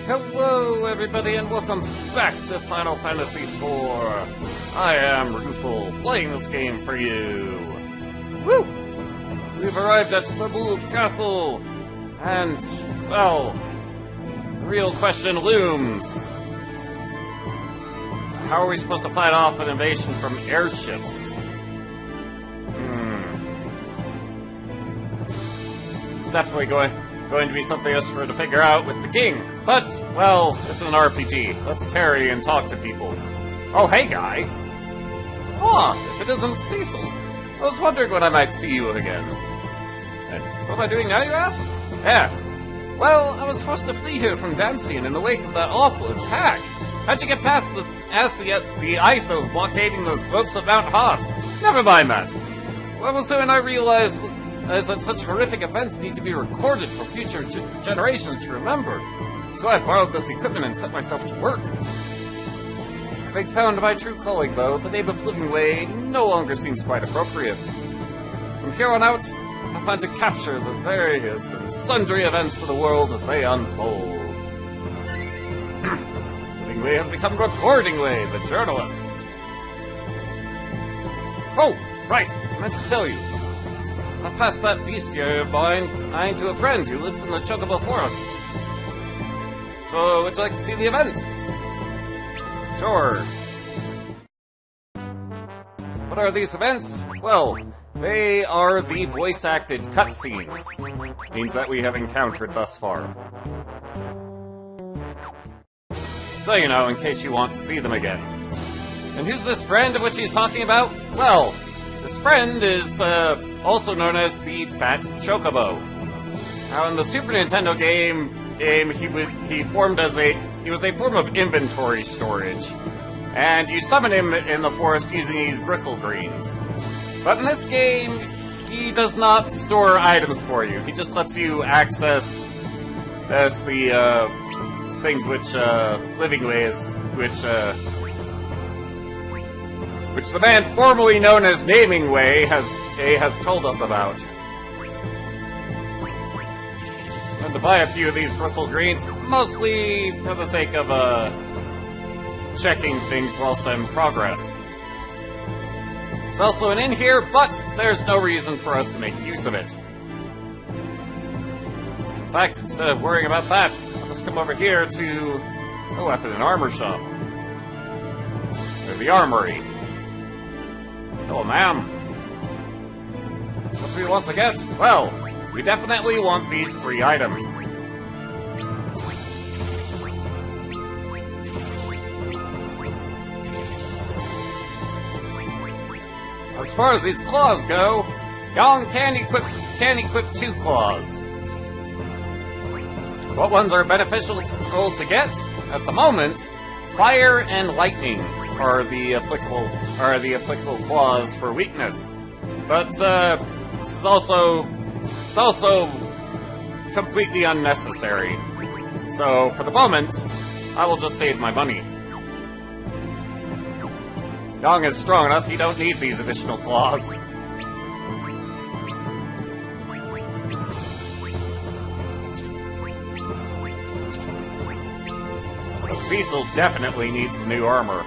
Hello, everybody, and welcome back to Final Fantasy IV. I am Ruful, playing this game for you. Woo! We've arrived at Fabul Castle, and, well, the real question looms. How are we supposed to fight off an invasion from airships? It's definitely going to be something else for us to figure out with the king. But, well, it's an RPG. Let's tarry and talk to people. Oh, hey, guy. Oh, if it isn't Cecil. I was wondering when I might see you again. And what am I doing now, you ask? Yeah. Well, I was forced to flee here from Dancian in the wake of that awful attack. How'd you get past the ice that was blockading the slopes of Mount Hobbs? Never mind that. Well, soon I realized that such horrific events need to be recorded for future generations to remember. So I borrowed this equipment and set myself to work. Having found my true calling, though, the name of Living Way no longer seems quite appropriate. From here on out, I plan to capture the various and sundry events of the world as they unfold. Living Way has become Recording Way, the journalist. Oh, right, I meant to tell you. I passed that bestiary of mine to a friend who lives in the Chocobo Forest. So, would you like to see the events? Sure. What are these events? Well, they are the voice-acted cutscenes. Means that we have encountered thus far. So you know, in case you want to see them again. And who's this friend of which he's talking about? Well, this friend is, also known as the Fat Chocobo. Now, in the Super Nintendo game, he was a form of inventory storage, and you summon him in the forest using these bristle greens. But in this game, he does not store items for you. He just lets you access the things which Living Way is, which the man formerly known as Naming Way has told us about. And to buy a few of these bristle greens, mostly for the sake of checking things whilst I'm in progress. There's also an inn here, but there's no reason for us to make use of it. In fact, instead of worrying about that, I'll just come over here to a weapon and armor shop. Or the armory. Hello, ma'am. What do we want to get? Well, we definitely want these 3 items. As far as these claws go, Yang can equip 2 claws. What ones are beneficial to get? At the moment, fire and lightning are the applicable claws for weakness. But it's also completely unnecessary. So for the moment, I will just save my money. Yang is strong enough, he don't need these additional claws. But Cecil definitely needs some new armor.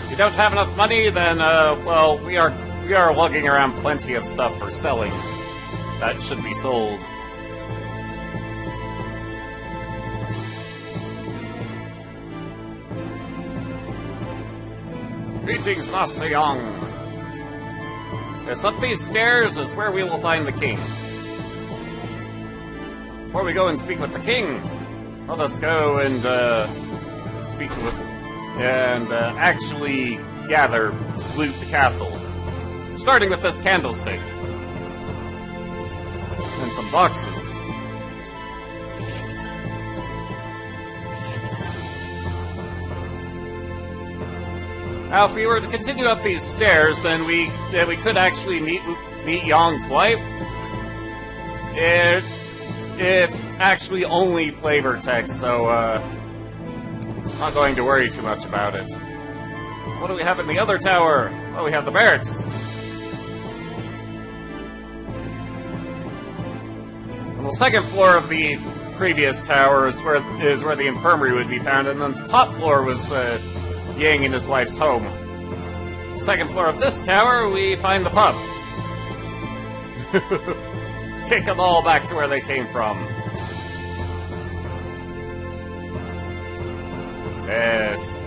If you don't have enough money, then, well, we are lugging around plenty of stuff for selling. That should be sold. Greetings, Master Yang. Yes, up these stairs is where we will find the king. Before we go and speak with the king, let us go and speak with and actually loot the castle. Starting with this candlestick. And some boxes. Now, if we were to continue up these stairs, then we could actually meet Yang's wife. It's actually only flavor text, so not going to worry too much about it. What do we have in the other tower? Oh, we have the barracks. Well, second floor of the previous tower is where the infirmary would be found, and then the top floor was Yang and his wife's home. Second floor of this tower, we find the pub. Kick them all back to where they came from. Yes.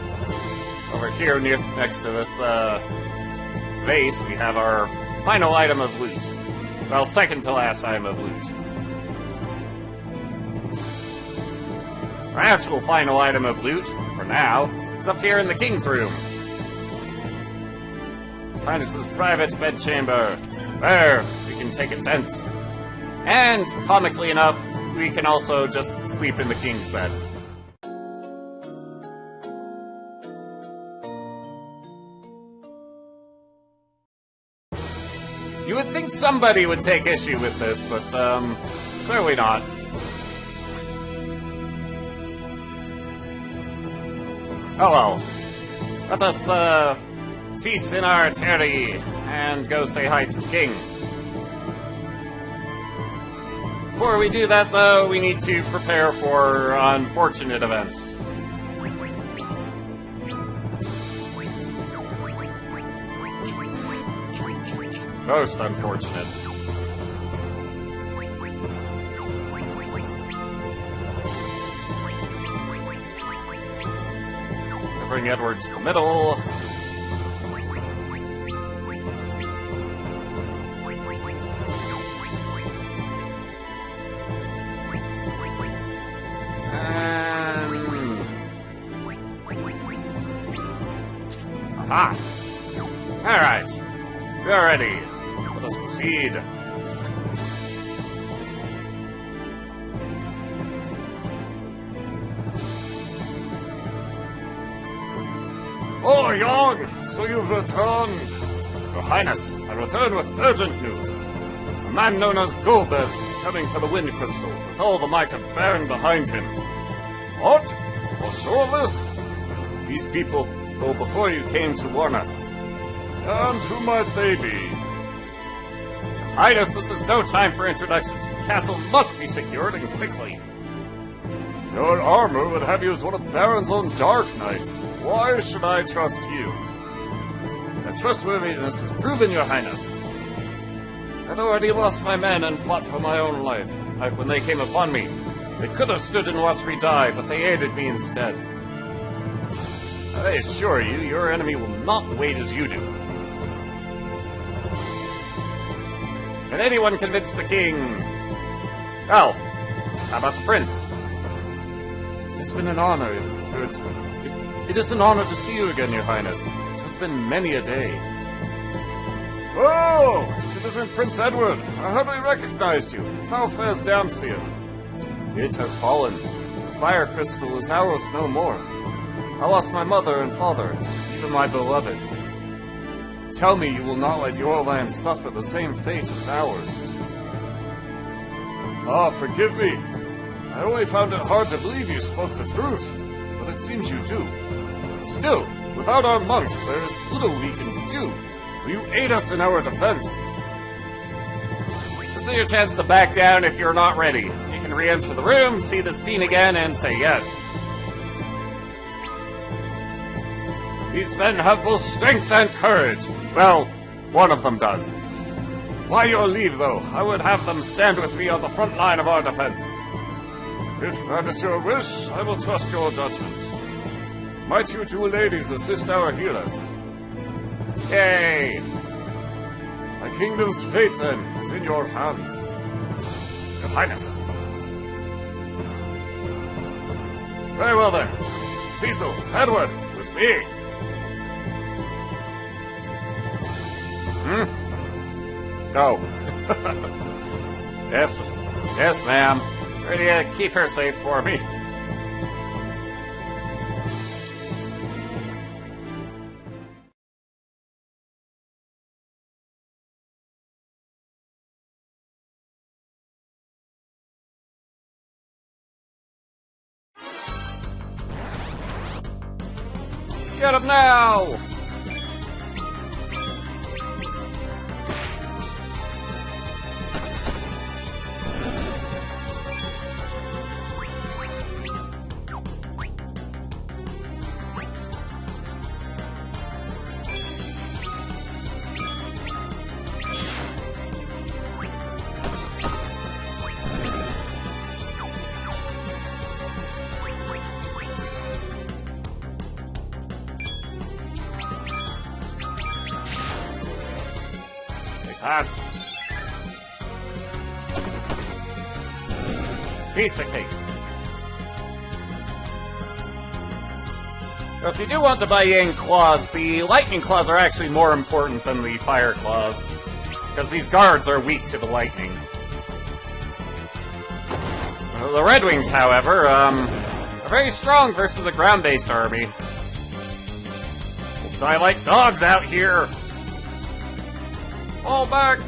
Over here, next to this vase, we have our final item of loot. Well, second to last item of loot. Our actual final item of loot, for now, is up here in the king's room. Highness's private bedchamber. There, we can take a tent. And, comically enough, we can also just sleep in the king's bed. You would think somebody would take issue with this, but, clearly not. Oh well. Let us, cease in our tarry and go say hi to the king. Before we do that, though, we need to prepare for unfortunate events. Most unfortunate. Bring Edward to the middle. Aha! Alright. We are ready. Let us proceed. Oh, Yang! So you've returned! Your Highness, I return with urgent news. A man known as Goldust is coming for the Wind Crystal, with all the might of Baron behind him. What? For sure of this? These people go before you came to warn us. And who might they be? Your Highness, this is no time for introductions. The castle must be secured, and quickly. Your armor would have you as one of Baron's own Dark Knights. Why should I trust you? Your trustworthiness is proven, Your Highness. I'd already lost my men and fought for my own life. Like when they came upon me. They could have stood and watched me die, but they aided me instead. I assure you, your enemy will not wait as you do. Can anyone convince the king? Oh, how about the prince? It's been an honor. It is an honor to see you again, Your Highness. It has been many a day. Oh, it isn't Prince Edward. I hardly recognized you. How fares Damsian? It has fallen. The fire crystal is ours no more. I lost my mother and father, even my beloved. Tell me you will not let your land suffer the same fate as ours. Ah, forgive me. I only found it hard to believe you spoke the truth, but it seems you do. Still, without our monks, there is little we can do. Will you aid us in our defense? This is your chance to back down if you're not ready. You can re-enter the room, see the scene again, and say yes. These men have both strength and courage. Well, one of them does. By your leave, though, I would have them stand with me on the front line of our defense. If that is your wish, I will trust your judgment. Might you two ladies assist our healers? Yay! My kingdom's fate, then, is in your hands. Your Highness. Very well, then. Cecil, Edward, with me. Oh. Yes, ma'am. Ready to keep her safe for me. Get him now! that. Piece of cake. If you do want to buy Yang claws, the lightning claws are actually more important than the fire claws, because these guards are weak to the lightning. The Red Wings, however, are very strong versus a ground-based army. We'll die like dogs out here! Fall back!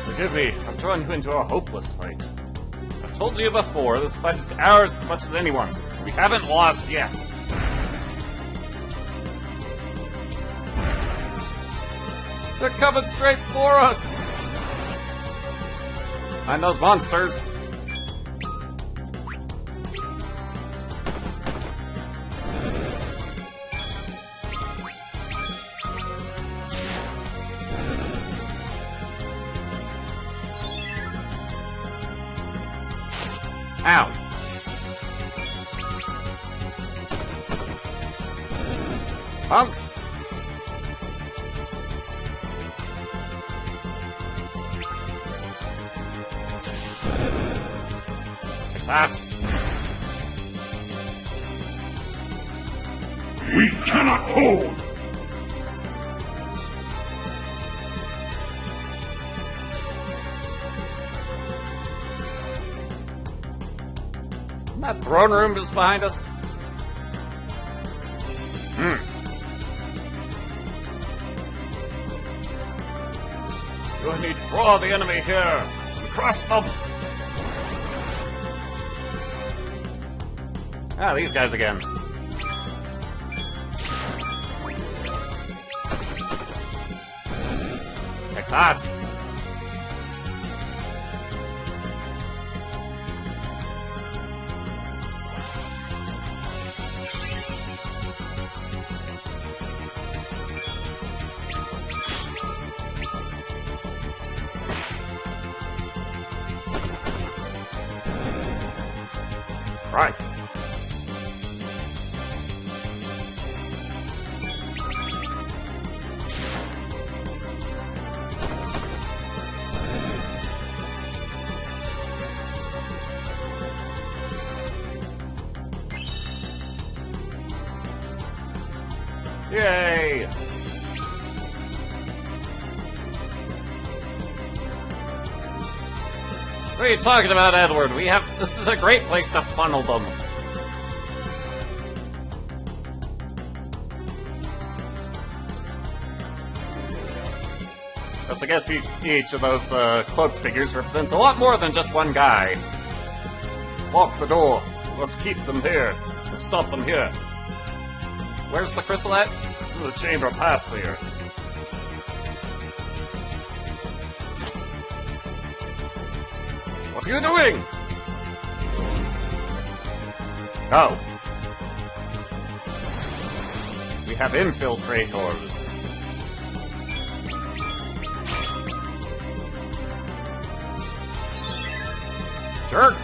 Forgive me, I've drawn you into a hopeless fight. I've told you before, this fight is ours as much as anyone's. We haven't lost yet. They're coming straight for us! Find those monsters! Ow! Punks! Like that. We cannot hold! That throne room is behind us. You need to draw the enemy here and crush them. Ah, these guys again. Like that. Right. Yay! What are you talking about, Edward? This is a great place to funnel them. I guess each of those cloaked figures represents a lot more than just one guy. Lock the door. Let's keep them here. Let's stop them here. Where's the crystal at? It's in the chamber past here. What are you doing? Oh. We have infiltrators. Jerk!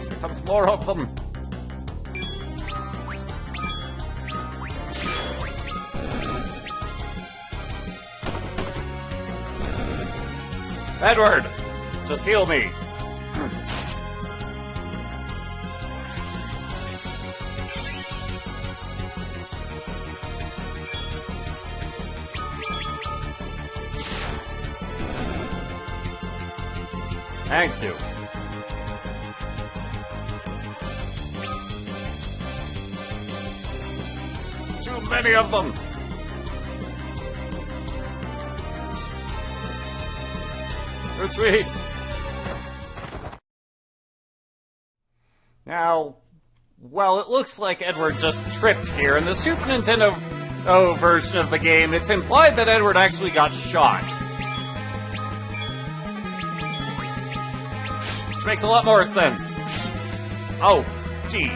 Here comes more of them. Edward! Just heal me. Thank you. Too many of them. Retreat! Now, well, it looks like Edward just tripped here. In the Super Nintendo version of the game, it's implied that Edward actually got shot. which makes a lot more sense. Oh, jeez.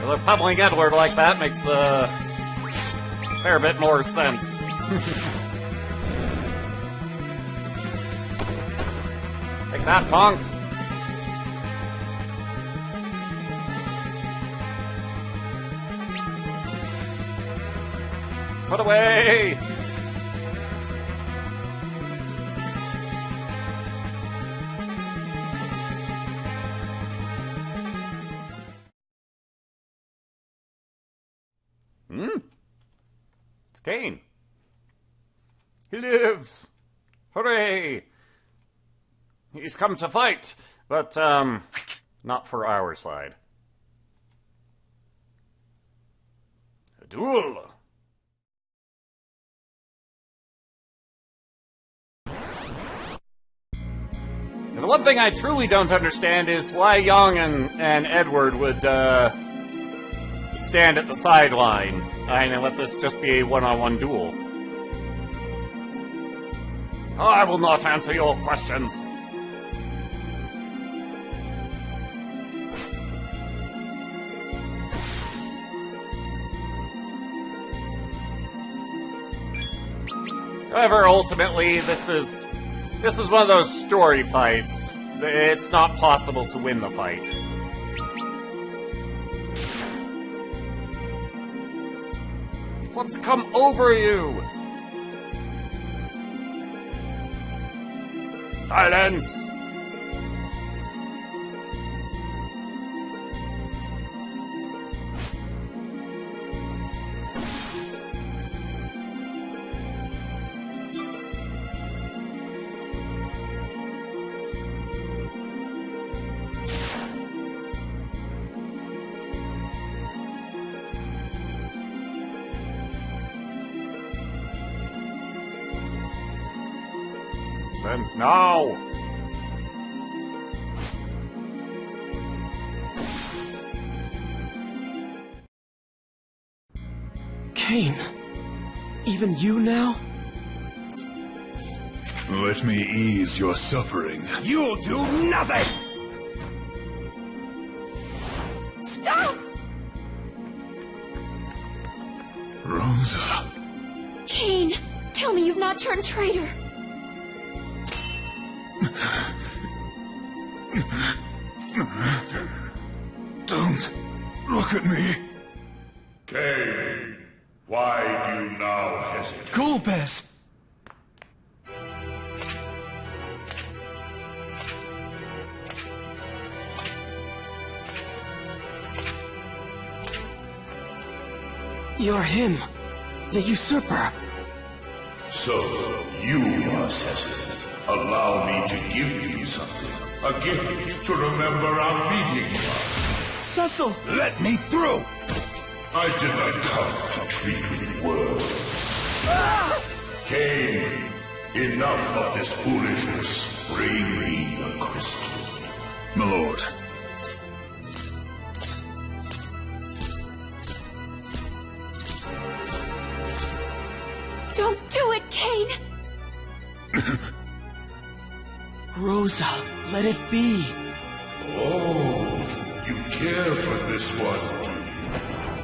Well, if pummeling Edward like that makes a fair bit more sense. Take that, punk! Put away! It's Cain. He lives! Hooray! He's come to fight, but, not for our side. A duel! The one thing I truly don't understand is why Young and Edward would, stand at the sideline and let this just be a one-on-one duel. I will not answer your questions. However, ultimately, this is one of those story fights. It's not possible to win the fight. What's come over you? Silence! Sense now! Cain, even you now? Let me ease your suffering. You'll do nothing! Stop! Rosa. Cain, tell me you've not turned traitor. Don't look at me. Cain, why do you now hesitate? Golbez! You're him, the usurper. So, you are Cecil. Allow me to give you something. A gift to remember our meeting by. Cecil! Let me through! I did not come to treat with words. Cain, enough of this foolishness. Bring me the crystal. My lord. Don't do it, Cain! Rosa, let it be. Oh, you care for this one, do you?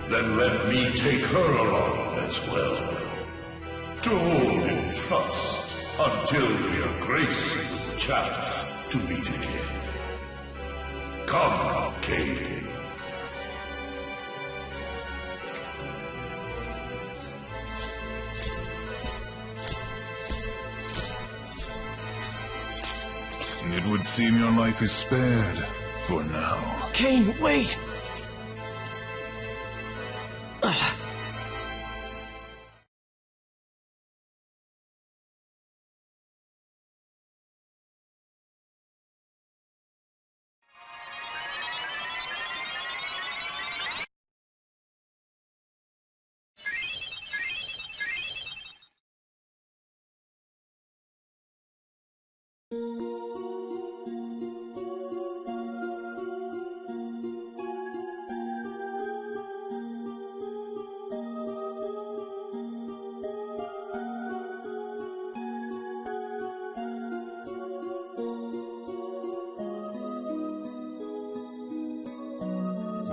Then let me take her along as well. To hold in trust until we are graced with the chance to meet again. Come, Cain. It would seem your life is spared for now. Cain, wait!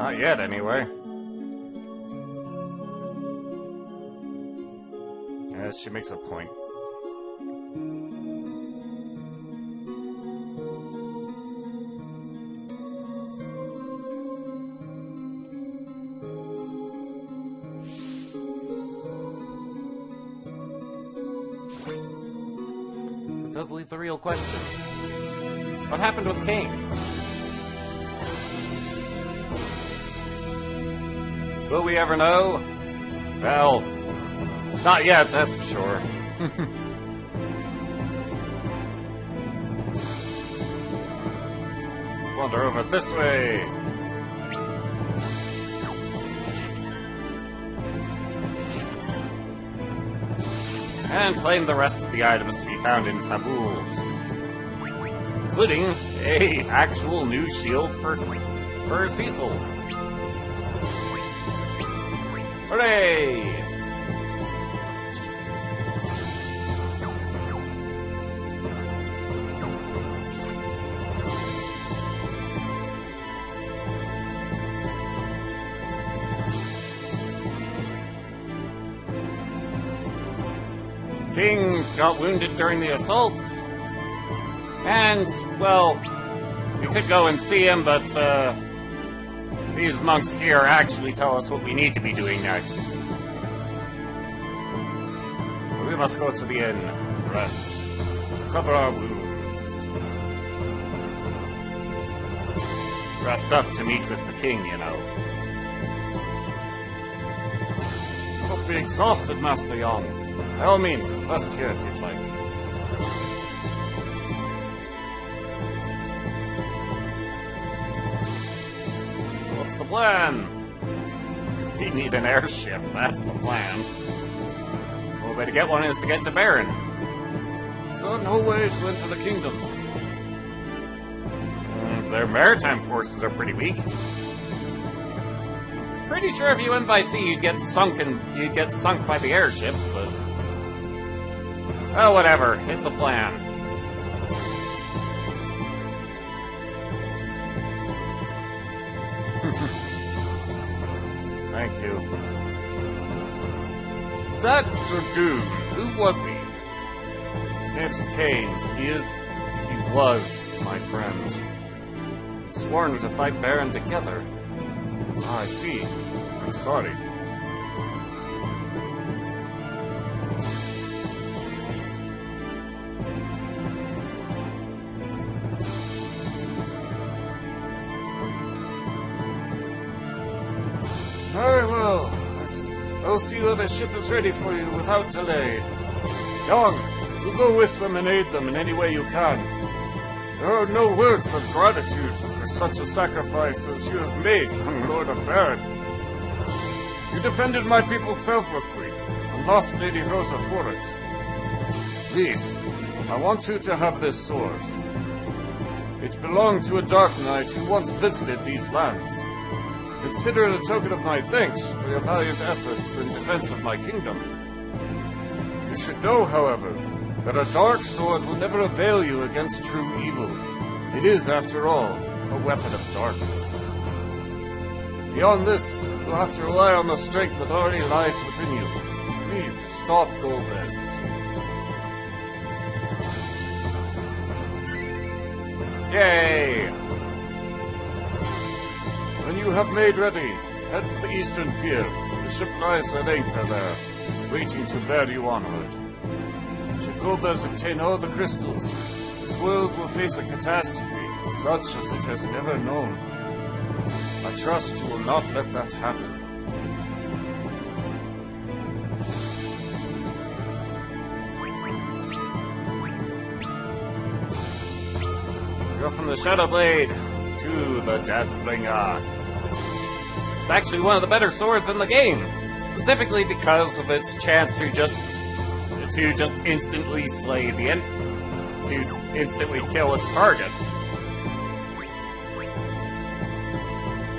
Not yet, anyway. Yeah, she makes a point. It does leave the real question. What happened with Cain? Will we ever know? Well, not yet, that's for sure. Let's wander over this way. And claim the rest of the items to be found in Fabul. Including a actual new shield for Cecil. Hooray! King got wounded during the assault. And, well, we could go and see him, but, these monks here actually tell us what we need to be doing next. We must go to the inn, rest, cover our wounds, rest up to meet with the king, you know. Must be exhausted, Master Young. By all means, rest here if you'd like. Plan. We need an airship, that's the plan. The only way to get one is to get to Baron. So no way to enter the kingdom. Their maritime forces are pretty weak. Pretty sure if you went by sea you'd get sunk by the airships, but... oh, whatever. It's a plan. Thank you. That dragoon, who was he? His name's Cain. He was my friend. We'd sworn to fight Baron together. Ah, I see. I'm sorry. Very well. I'll see that the ship is ready for you without delay. Young, you'll go with them and aid them in any way you can. There are no words of gratitude for such a sacrifice as you have made, young Lord of Baron. You defended my people selflessly, and lost Lady Rosa for it. Please, I want you to have this sword. It belonged to a Dark Knight who once visited these lands. Consider it a token of my thanks for your valiant efforts in defense of my kingdom. You should know, however, that a dark sword will never avail you against true evil. It is, after all, a weapon of darkness. Beyond this, you'll have to rely on the strength that already lies within you. Please stop Golbez. Yay! When you have made ready, head for the eastern pier. The ship lies at anchor there, waiting to bear you onward. Should Golbez obtain all the crystals, this world will face a catastrophe, such as it has never known. I trust you will not let that happen. Go from the Shadowblade to the Deathbringer. It's actually one of the better swords in the game, specifically because of its chance to just instantly slay to instantly kill its target.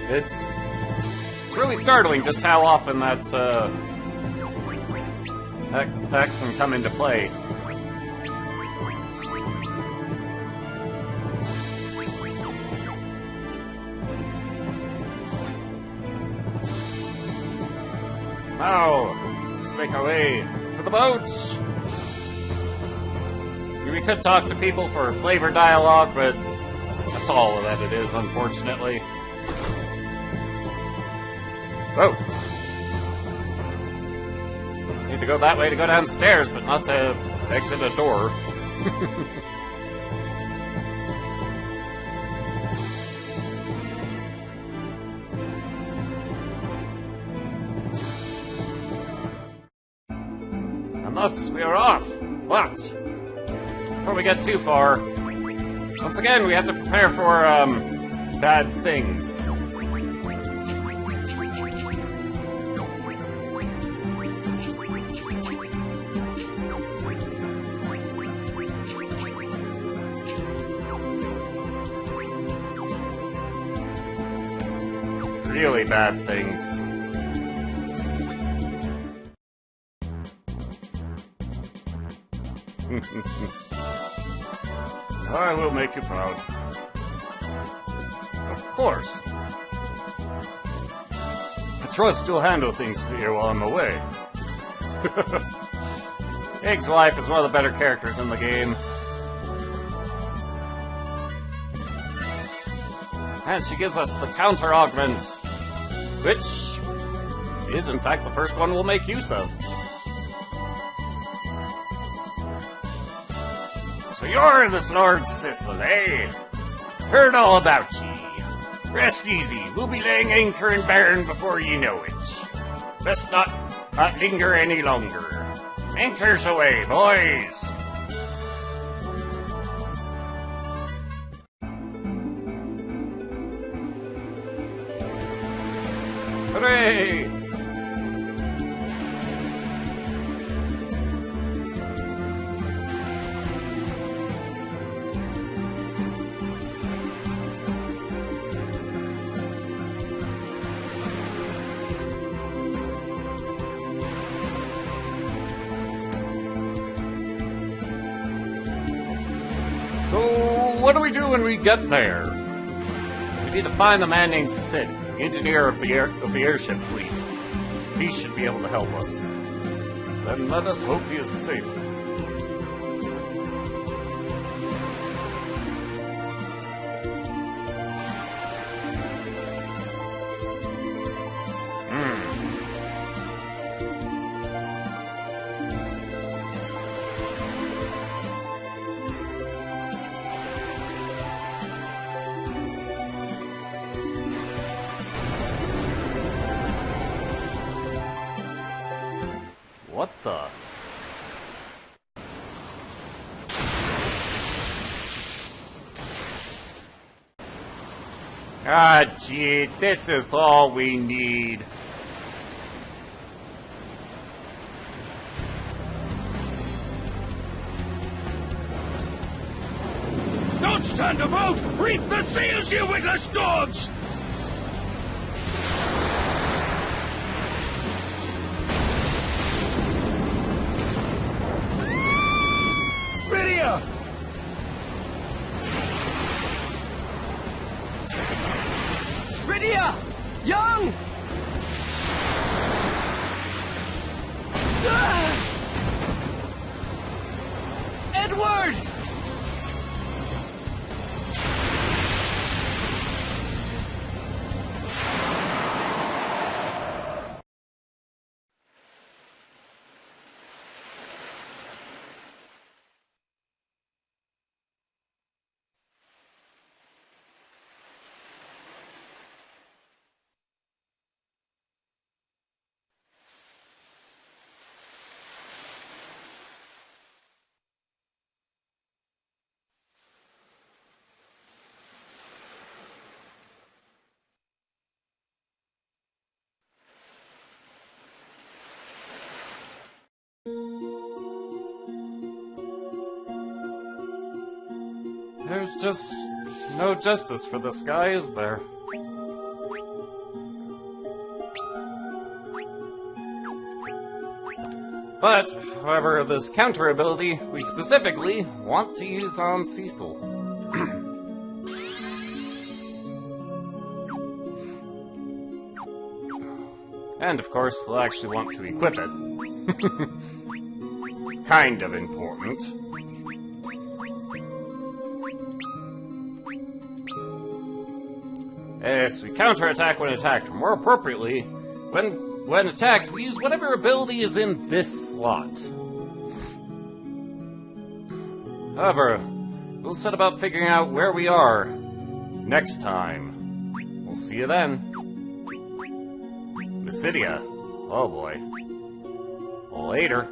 It's really startling just how often that can come into play. Now, let's make our way to the boat. We could talk to people for flavor dialogue, but that's all that it is, unfortunately. Whoa. Need to go that way to go downstairs, but not to exit a door. And thus we are off. But before we get too far, once again we have to prepare for bad things. Really bad things. I will make you proud. Of course. I trust you'll handle things for you while I'm away. Egg's wife is one of the better characters in the game. And she gives us the counter augment, which is in fact the first one we'll make use of. So you're this Lord Sissel, eh? Heard all about ye. Rest easy, we'll be laying anchor in Baron before ye know it. Best not linger any longer. Anchors away, boys! Hooray! So, what do we do when we get there? We need to find the man named Sid, the engineer of the airship fleet. He should be able to help us. Then let us hope he is safe. What the? Ah, gee, this is all we need. Don't stand about! Reef the sails, you witless dogs! Lydia! Rydia! Young! Ah! Edward! There's just no justice for this guy, is there? But, however, this counter ability we specifically want to use on Cecil. And, of course, we'll actually want to equip it. Kind of important. Yes, we counterattack when attacked. More appropriately, when attacked, we use whatever ability is in this slot. However, we'll set about figuring out where we are next time. We'll see you then. Mysidia. Oh boy. Later.